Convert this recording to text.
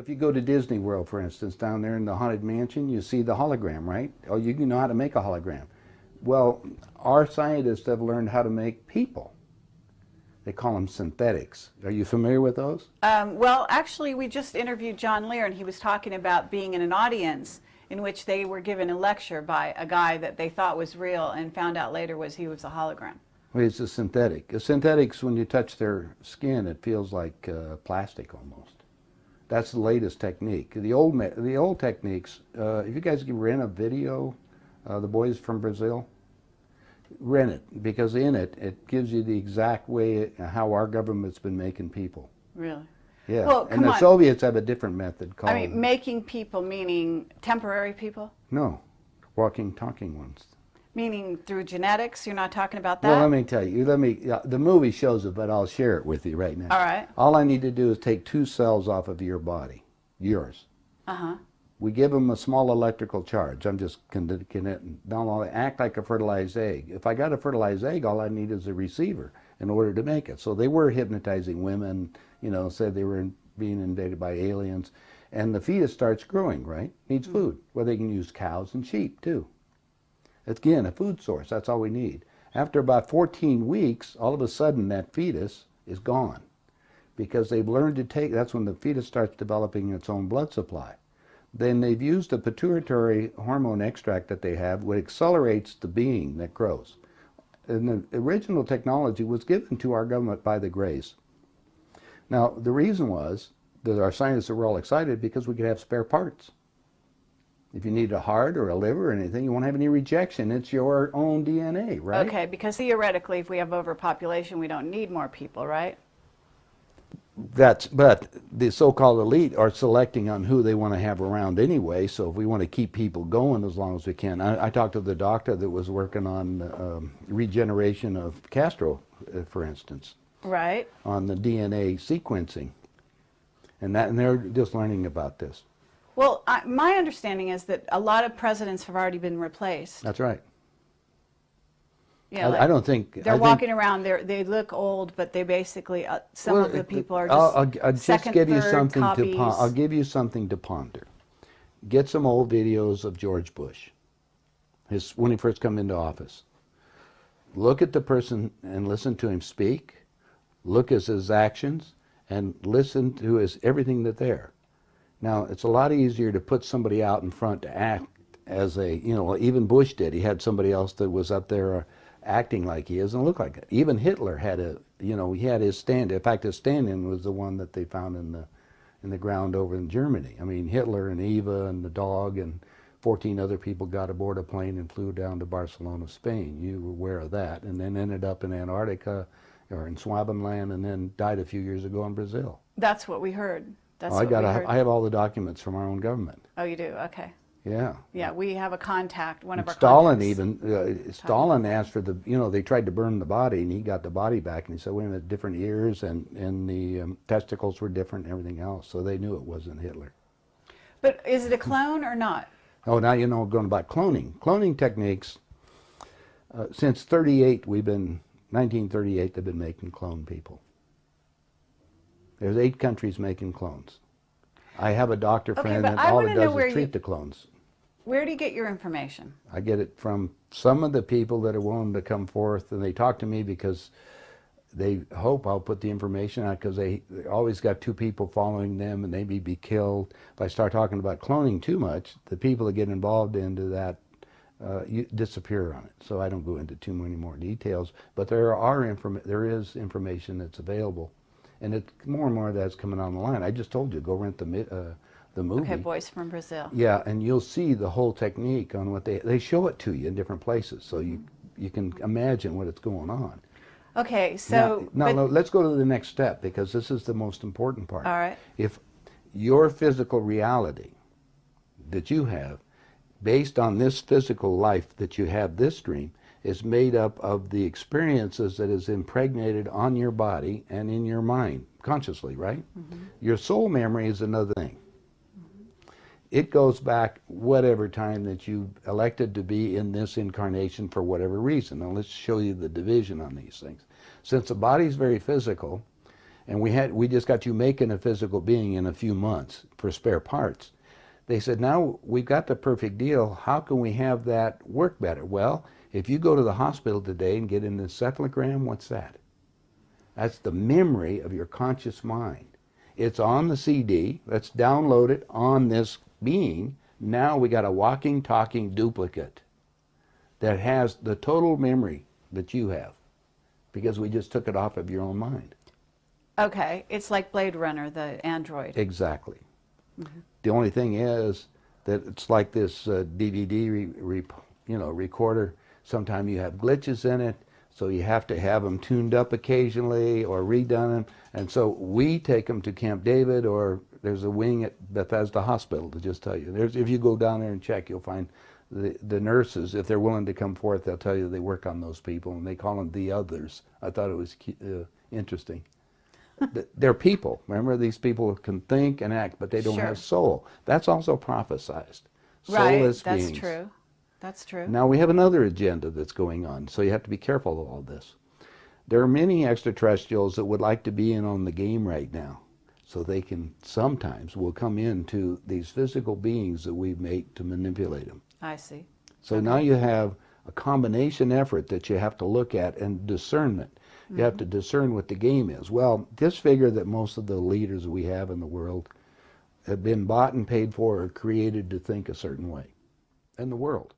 If you go to Disney World, for instance, down there in the Haunted Mansion, you see the hologram, right? Oh, you know how to make a hologram. Well, our scientists have learned how to make people. They call them synthetics. Are you familiar with those? Well, actually, we just interviewed John Lear, and he was talking about being in an audience in which they were given a lecture by a guy that they thought was real and found out later he was a hologram. Well, it's a synthetic. A synthetics, when you touch their skin, it feels like plastic almost. That's the latest technique. The old techniques, if you guys can rent a video, the boys from Brazil, rent it, because in it, it gives you the exact way how our government's been making people. Really? Yeah. Well, and the Soviets have a different method called... I mean, making people meaning temporary people? No, walking, talking ones. Meaning through genetics? You're not talking about that? Well, let me tell you. The movie shows it, but I'll share it with you right now. All right. All I need to do is take 2 cells off of your body, yours. Uh-huh. We give them a small electrical charge. I'm just connecting. They'll act like a fertilized egg. If I got a fertilized egg, all I need is a receiver in order to make it. So they were hypnotizing women, you know, said they were being invaded by aliens. And the fetus starts growing, right? Needs food. Well, they can use cows and sheep, too. Again, a food source. That's all we need. After about 14 weeks, all of a sudden, that fetus is gone. Because they've learned to take, that's when the fetus starts developing its own blood supply. Then they've used a pituitary hormone extract that they have, which accelerates the being that grows. And the original technology was given to our government by the Greys. Now, the reason was that our scientists were all excited because we could have spare parts. If you need a heart or a liver or anything, you won't have any rejection. It's your own DNA, right? Okay, because theoretically, if we have overpopulation, we don't need more people, right? But the so-called elite are selecting on who they want to have around anyway, so if we want to keep people going as long as we can. I talked to the doctor that was working on regeneration of Castro, for instance. Right. On the DNA sequencing. And they're just learning about this. Well, my understanding is that a lot of presidents have already been replaced. That's right. Yeah, I don't think... They're walking around, they look old, but they basically, some of the people are just I'll second, give you third something copies. I'll give you something to ponder. Get some old videos of George Bush, when he first came into office. Look at the person and listen to him speak. Look at his actions and listen to everything that's there. Now, it's a lot easier to put somebody out in front to act as a, you know, even Bush did. He had somebody else that was up there acting like he is and look like it. Even Hitler had he had his stand. In fact, his stand-in was the one that they found in the ground over in Germany. I mean, Hitler and Eva and the dog and 14 other people got aboard a plane and flew down to Barcelona, Spain. You were aware of that, and then ended up in Antarctica or in Swabenland, and then died a few years ago in Brazil. That's what we heard. That's what we heard. I have all the documents from our own government. Oh, you do? Okay. Yeah. Yeah, we have a contact, one of our Stalin contacts. Stalin asked for they tried to burn the body, and he got the body back, and he said, wait a minute, different ears, and the testicles were different and everything else, so they knew it wasn't Hitler. But is it a clone or not? Oh, now you know going about cloning. Cloning techniques, since 1938, they've been making clone people. There's 8 countries making clones. I have a doctor friend that all it does is treat the clones. Where do you get your information? I get it from some of the people that are willing to come forth, and they talk to me because they hope I'll put the information out, because they always got 2 people following them and they may be killed. If I start talking about cloning too much, the people that get involved into that disappear on it. So I don't go into too many more details, but there is information that's available. And it's more and more that's coming on the line. I just told you, go rent the movie. Okay, Boys from Brazil. Yeah, and you'll see the whole technique on what they show it to you in different places, so you can imagine what it's going on. Okay, so... Now let's go to the next step, because this is the most important part. All right. If your physical reality that you have, based on this physical life that you have, this dream, is made up of the experiences that is impregnated on your body and in your mind, consciously, right? Mm-hmm. Your soul memory is another thing. Mm-hmm. It goes back whatever time that you elected to be in this incarnation for whatever reason. Now let's show you the division on these things. Since the body is very physical, and we just got you making a physical being in a few months for spare parts. They said, now we've got the perfect deal. How can we have that work better? Well, if you go to the hospital today and get an encephalogram, what's that? That's the memory of your conscious mind. It's on the CD. Let's download it on this being. Now we got a walking, talking duplicate that has the total memory that you have, because we just took it off of your own mind. Okay, it's like Blade Runner, the android. Exactly. The only thing is that it's like this DVD recorder. Sometimes you have glitches in it, so you have to have them tuned up occasionally or redone them. And so we take them to Camp David, or there's a wing at Bethesda Hospital to just tell you. If you go down there and check, you'll find the nurses, if they're willing to come forth, they'll tell you they work on those people, and they call them the others. I thought it was interesting. They're people. Remember, these people can think and act, but they don't have soul. That's also prophesized. Soulless that's beings. true. That's true. Now we have another agenda that's going on, so you have to be careful of all this. There are many extraterrestrials that would like to be in on the game right now, so they can sometimes will come into these physical beings that we've made to manipulate them. I see. So now you have a combination effort that you have to look at, and discernment. You have to discern what the game is. Well, just figure that most of the leaders we have in the world have been bought and paid for or created to think a certain way in the world.